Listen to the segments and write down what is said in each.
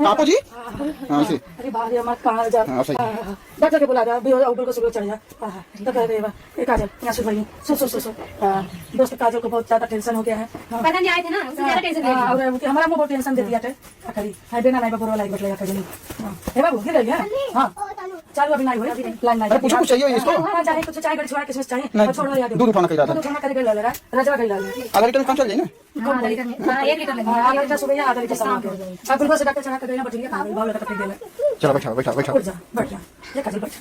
पापा जी हाँ से अरे बाहर मत कहाँ जा हाँ सही डॉक्टर के बुला जा भी ऊपर को सुबह चढ़ जा तो कह देगा ये काजल यहाँ सुन भाई सो दोस्त काजल को बहुत ज्यादा टेंशन हो गया है पता नहीं आए थे ना उससे ज्यादा टेंशन ले और हमारा बहुत टेंशन देती है खड़ी है देना नहीं बबरो लाइक बटलेगा खड़ी है बाबू गिर रही है हाँ चालू अभी नहीं हुई प्लान नहीं अरे कुछ चाहिए इसको हाँ चाहिए कुछ चाय छोड़ा किसमें चाहिए छोड़ यार दूध उठाना कहीं दूध उठाना करके ले ले रहा रजवा कहीं ले ले आधा लीटर काम चल जाए ना हाँ 1 लीटर लगेगा आधा लीटर सुबह या आधा लीटर शाम को अब बिल्कुल से डॉक्टर चढ़ा कर देना बटलिया भाव लगा कर देना चलो बैठा बैठा बैठा उठ जा बैठ जा ये काजल बैठ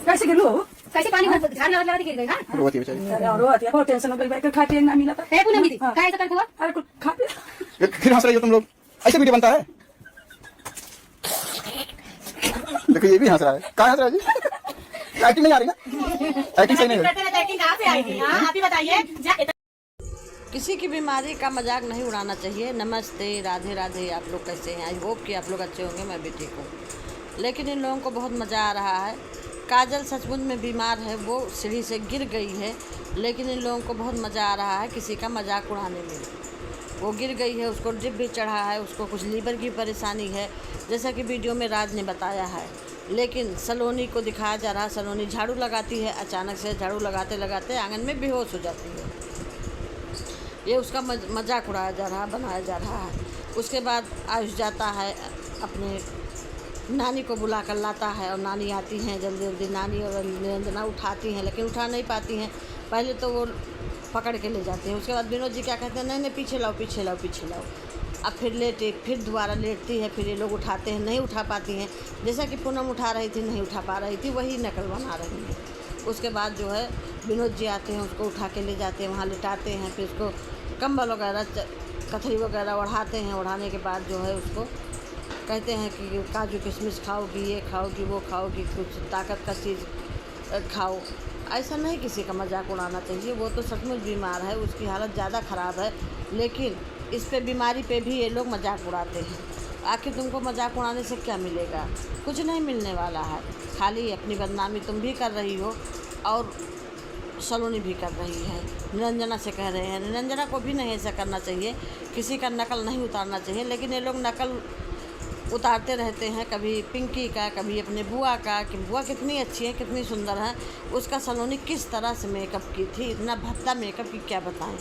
कैसे गिर लो कैसे पानी भर झाड़ लगा के गिर गई ना रोती बेचारी अरे और रोती है बहुत टेंशन हो गई भाई खा के ना मिला था है पूनम दीदी क्या ऐसा करके हुआ अरे कुछ खा पे फिर हंस रही हो तुम लोग ऐसे वीडियो बनता है देखो ये भी हंस रहा है कहाँ हंस रहा है जी एक्टिंग नहीं आ रही ना एक्टिंग सही नहीं हो रही एक्टिंग कहाँ से आएगी आप ही बताइए किसी की बीमारी का मजाक नहीं उड़ाना चाहिए। नमस्ते, राधे राधे। आप लोग कैसे हैं? आई होप कि आप लोग अच्छे होंगे, मैं भी ठीक हूँ। लेकिन इन लोगों को बहुत मज़ा आ रहा है। काजल सचमुच में बीमार है, वो सीढ़ी से गिर गई है, लेकिन इन लोगों को बहुत मज़ा आ रहा है किसी का मजाक उड़ाने में। वो गिर गई है, उसको ड्रिप भी चढ़ा है, उसको कुछ लीवर की परेशानी है, जैसा कि वीडियो में राज ने बताया है। लेकिन सलोनी को दिखाया जा रहा है, सलोनी झाड़ू लगाती है, अचानक से झाड़ू लगाते लगाते आंगन में बेहोश हो जाती है। ये उसका मजाक उड़ाया जा रहा, बनाया जा रहा है। उसके बाद आयुष जाता है, अपने नानी को बुला कर लाता है और नानी आती हैं जल्दी जल्दी। नानी और निरंजना उठाती हैं, लेकिन उठा नहीं पाती हैं। पहले तो वो पकड़ के ले जाते हैं, उसके बाद विनोद जी क्या कहते हैं, नहीं नहीं पीछे लाओ पीछे लाओ पीछे लाओ। अब फिर लेटे, फिर दोबारा लेटती है, फिर ये लोग उठाते हैं, नहीं उठा पाती हैं। जैसा कि पूनम उठा रही थी, नहीं उठा पा रही थी, वही नकल बना रही है। उसके बाद जो है विनोद जी आते हैं, उसको उठा के ले जाते हैं, वहाँ लिटाते हैं, फिर उसको कंबल वगैरह कथई वगैरह ओढ़ाते हैं। ओढ़ाने के बाद जो है उसको कहते हैं कि काजू किशमिश खाओगी, ये खाओगी, वो खाओगी, कुछ ताकत का चीज़ खाओ। ऐसा नहीं किसी का मजाक उड़ाना चाहिए। वो तो सचमुच बीमार है, उसकी हालत ज़्यादा ख़राब है, लेकिन इस पे बीमारी पे भी ये लोग मजाक उड़ाते हैं। आखिर तुमको मजाक उड़ाने से क्या मिलेगा? कुछ नहीं मिलने वाला है, खाली अपनी बदनामी तुम भी कर रही हो और सलोनी भी कर रही है। निरंजना से कह रहे हैं, निरंजना को भी नहीं ऐसा करना चाहिए, किसी का नकल नहीं उतारना चाहिए। लेकिन ये लोग नकल उतारते रहते हैं, कभी पिंकी का, कभी अपने बुआ का, कि बुआ कितनी अच्छी है, कितनी सुंदर है। उसका सलोनी किस तरह से मेकअप की थी, इतना भद्दा मेकअप की क्या बताएं,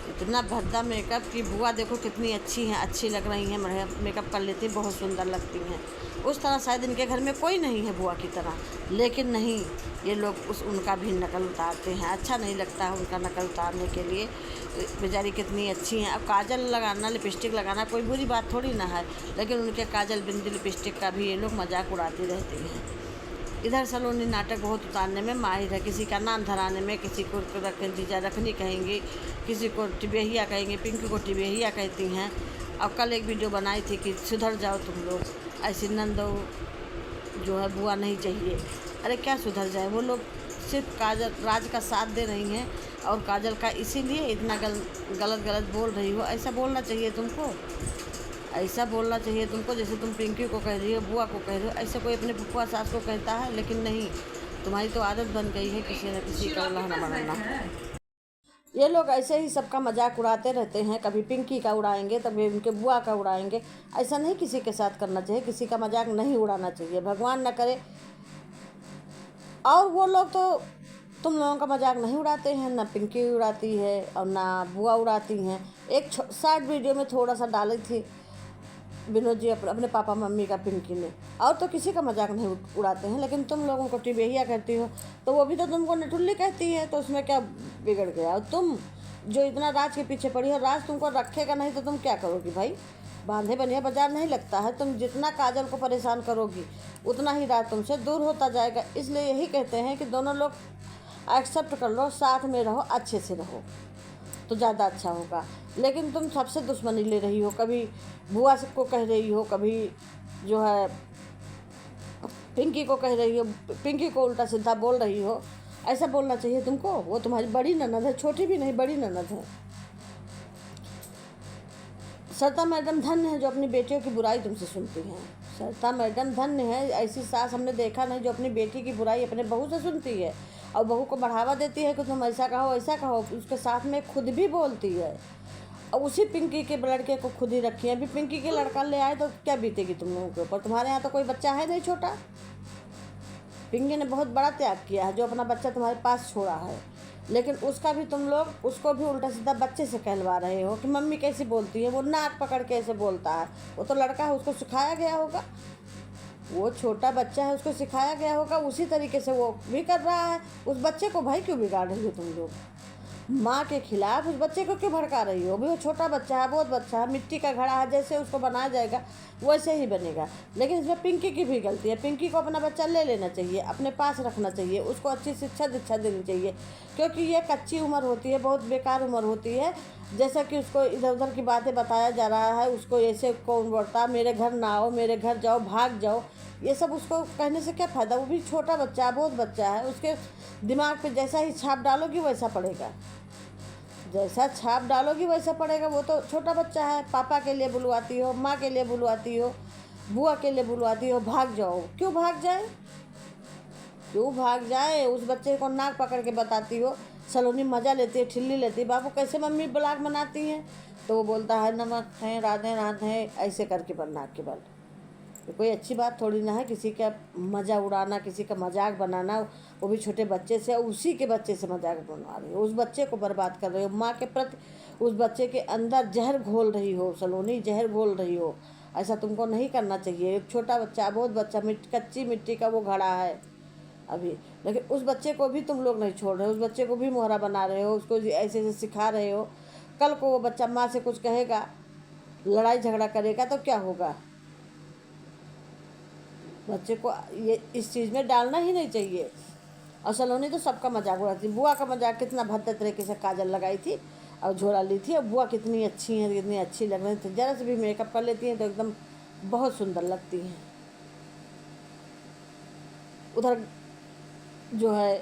इतना भद्दा मेकअप की बुआ देखो कितनी अच्छी हैं, अच्छी लग रही हैं, मेकअप कर लेती, बहुत सुंदर लगती हैं। उस तरह शायद इनके घर में कोई नहीं है बुआ की तरह, लेकिन नहीं, ये लोग उनका भी नकल उतारते हैं। अच्छा नहीं लगता है उनका नकल उतारने के लिए। बेचारी कितनी अच्छी हैं। अब काजल लगाना, लिपस्टिक लगाना कोई बुरी बात थोड़ी ना है, लेकिन उनके काजल बिंदी लिपस्टिक का भी ये लोग मजाक उड़ाते रहते हैं। इधर सलोनी नाटक बहुत उतारने में माहिर है, किसी का नाम धराने में, किसी को जीजा रखनी कहेंगी, किसी को टिबेहिया कहेंगे, पिंकी को टिबेहिया कहती हैं। अब कल एक वीडियो बनाई थी कि सुधर जाओ तुम लोग, ऐसी नंदो जो है बुआ नहीं चाहिए। अरे क्या सुधर जाए, वो लोग सिर्फ काजल राज का साथ दे रही हैं और काजल का, इसीलिए इतना गलत बोल रही हो। ऐसा बोलना चाहिए तुमको, ऐसा बोलना चाहिए तुमको जैसे तुम पिंकी को कह रही हो, बुआ को कह रही हो। ऐसे कोई अपने फुफुआ सास को कहता है, लेकिन नहीं, तुम्हारी तो आदत बन गई है किसी न किसी का लहना बनाना। ये लोग ऐसे ही सबका मजाक उड़ाते रहते हैं, कभी पिंकी का उड़ाएंगे, कभी उनके बुआ का उड़ाएंगे। ऐसा नहीं किसी के साथ करना चाहिए, किसी का मजाक नहीं उड़ाना चाहिए, भगवान न करे। और वो लोग तो तुम लोगों का मजाक नहीं उड़ाते हैं, ना पिंकी उड़ाती है और ना बुआ उड़ाती हैं। एक शॉर्ट वीडियो में थोड़ा सा डाली थी विनोद जी अपने पापा मम्मी का, पिंकी ने, और तो किसी का मजाक नहीं उड़ाते हैं। लेकिन तुम लोगों को टिबेहिया कहती हो, तो वो भी तो तुमको नटुल्ली कहती है, तो उसमें क्या बिगड़ गया? और तुम जो इतना राज के पीछे पड़ी हो, राज तुमको रखेगा नहीं तो तुम क्या करोगी भाई? बांधे बनिया बाजार नहीं लगता है। तुम जितना काजल को परेशान करोगी उतना ही राज तुमसे दूर होता जाएगा। इसलिए यही कहते हैं कि दोनों लोग एक्सेप्ट कर लो, साथ में रहो, अच्छे से रहो तो ज़्यादा अच्छा होगा। लेकिन तुम सबसे दुश्मनी ले रही हो, कभी बुआ को कह रही हो, कभी जो है पिंकी को कह रही हो, पिंकी को उल्टा सीधा बोल रही हो। ऐसा बोलना चाहिए तुमको? वो तुम्हारी बड़ी ननद है, छोटी भी नहीं, बड़ी ननद है। सरिता मैडम धन्य है जो अपनी बेटियों की बुराई तुमसे सुनती हैं। सरिता मैडम धन्य है, ऐसी सास हमने देखा नहीं जो अपनी बेटी की बुराई अपने बहू से सुनती है और बहू को बढ़ावा देती है कि तुम ऐसा कहो ऐसा कहो, उसके साथ में खुद भी बोलती है अब उसी पिंकी के लड़के को खुद ही रखी है। अभी पिंकी के लड़का ले आए तो क्या बीतेगी तुम लोगों के ऊपर? तुम्हारे यहाँ तो कोई बच्चा है नहीं छोटा। पिंकी ने बहुत बड़ा त्याग किया है जो अपना बच्चा तुम्हारे पास छोड़ा है, लेकिन उसका भी तुम लोग उसको भी उल्टा सीधा बच्चे से कहलवा रहे हो कि मम्मी कैसी बोलती है, वो नाक पकड़ के ऐसे बोलता है। वो तो लड़का है, उसको सिखाया गया होगा, वो छोटा बच्चा है, उसको सिखाया गया होगा, उसी तरीके से वो भी कर रहा है। उस बच्चे को भाई क्यों बिगाड़ रही हो तुम लोग? माँ के खिलाफ उस बच्चे को क्यों भड़का रही हो? भी वो छोटा बच्चा है, बहुत बच्चा है, मिट्टी का घड़ा है, जैसे उसको बनाया जाएगा वैसे ही बनेगा। लेकिन इसमें पिंकी की भी गलती है। पिंकी को अपना बच्चा ले लेना चाहिए, अपने पास रखना चाहिए, उसको अच्छी शिक्षा दीक्षा देनी चाहिए, क्योंकि ये कच्ची उम्र होती है, बहुत बेकार उम्र होती है। जैसा कि उसको इधर उधर की बातें बताया जा रहा है, उसको ऐसे कौन बोलता मेरे घर ना आओ, मेरे घर जाओ, भाग जाओ, ये सब उसको कहने से क्या फ़ायदा? वो भी छोटा बच्चा है, बहुत बच्चा है, उसके दिमाग पे जैसा ही छाप डालोगी वैसा पड़ेगा, जैसा छाप डालोगी वैसा पड़ेगा। वो तो छोटा बच्चा है। पापा के लिए बुलवाती हो, माँ के लिए बुलवाती हो, बुआ के लिए बुलवाती हो, भाग जाओ। क्यों भाग जाए? क्यों भाग जाए? उस बच्चे को नाक पकड़ के बताती हो, सलोनी मज़ा लेती है, ठिल्ली लेती है, बाबू कैसे मम्मी ब्लॉग बनाती हैं, तो वो बोलता है नमस्ते राधे राधे ऐसे करके नाक के बल। तो कोई अच्छी बात थोड़ी ना है किसी का मज़ा उड़ाना, किसी का मजाक बनाना, वो भी छोटे बच्चे से, उसी के बच्चे से मजाक बनवा रही हो, उस बच्चे को बर्बाद कर रही हो। माँ के प्रति उस बच्चे के अंदर जहर घोल रही हो, सलोनी जहर घोल रही हो। ऐसा तुमको नहीं करना चाहिए। एक छोटा बच्चा, बहुत बच्चा, कच्ची मिट्टी का वो घड़ा है अभी, लेकिन उस बच्चे को भी तुम लोग नहीं छोड़ रहे हो, उस बच्चे को भी मोहरा बना रहे हो, उसको ऐसे ऐसे सिखा रहे हो। कल को वो बच्चा माँ से कुछ कहेगा, लड़ाई झगड़ा करेगा तो क्या होगा? बच्चे को ये इस चीज़ में डालना ही नहीं चाहिए। और सलोनी तो सबका मजाक उड़ाती। बुआ का मजाक कितना भद्दे तरीके से काजल लगाई थी और झोला ली थी, और बुआ कितनी अच्छी हैं, कितनी अच्छी लग रही थी, ज़रा से भी मेकअप कर लेती हैं तो एकदम बहुत सुंदर लगती हैं। उधर जो है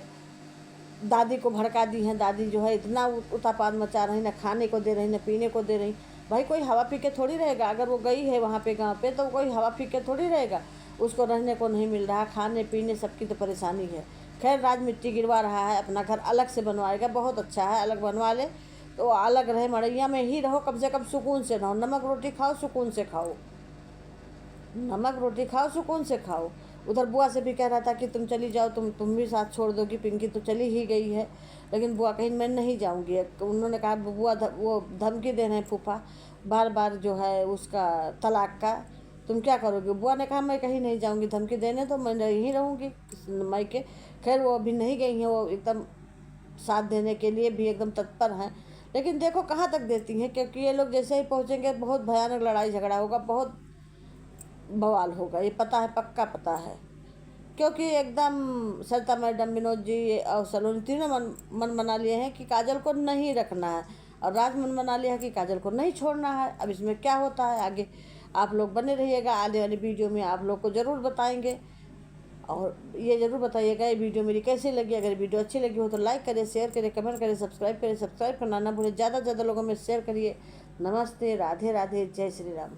दादी को भड़का दी हैं, दादी जो है इतना उतापात मचा रही, ना खाने को दे रही, ना पीने को दे रही। भाई कोई हवा पी के थोड़ी रहेगा, अगर वो गई है वहाँ पे गाँव पे तो कोई हवा पी के थोड़ी रहेगा, उसको रहने को नहीं मिल रहा, खाने पीने सबकी तो परेशानी है। खैर राज मिट्टी गिरवा रहा है, अपना घर अलग से बनवाएगा, बहुत अच्छा है, अलग बनवा ले तो अलग रहे, मड़ैया में ही रहो, कम से कम सुकून से रहो, नमक रोटी खाओ, सुकून से खाओ, नमक रोटी खाओ, सुकून से खाओ। उधर बुआ से भी कह रहा था कि तुम चली जाओ, तुम भी साथ छोड़ दोगी, पिंकी तो चली ही गई है, लेकिन बुआ कहीं मैं नहीं जाऊंगी। उन्होंने कहा बुआ वो धमकी दे रहे हैं फूफा बार बार जो है उसका तलाक का, तुम क्या करोगे? बुआ ने कहा मैं कहीं नहीं जाऊंगी, धमकी देने तो मैं यहीं रहूँगी मायके। खैर वो अभी नहीं गई हैं, वो एकदम साथ देने के लिए भी एकदम तत्पर हैं, लेकिन देखो कहाँ तक देती हैं, क्योंकि ये लोग जैसे ही पहुँचेंगे बहुत भयानक लड़ाई झगड़ा होगा, बहुत बवाल होगा, ये पता है, पक्का पता है। क्योंकि एकदम सरिता मैडम, विनोद जी और सलोनी तीनों मन बना लिए हैं कि काजल को नहीं रखना है, और राज मन बना लिया है कि काजल को नहीं छोड़ना है। अब इसमें क्या होता है आगे आप लोग बने रहिएगा, आने वाली वीडियो में आप लोग को ज़रूर बताएंगे। और ये ज़रूर बताइएगा ये वीडियो मेरी कैसी लगी। अगर वीडियो अच्छी लगी हो तो लाइक करें, शेयर करें, कमेंट करें, सब्सक्राइब करें। सब्सक्राइब करना ना भूलें, ज़्यादा से ज़्यादा लोगों में शेयर करिए। नमस्ते, राधे राधे, जय श्री राम।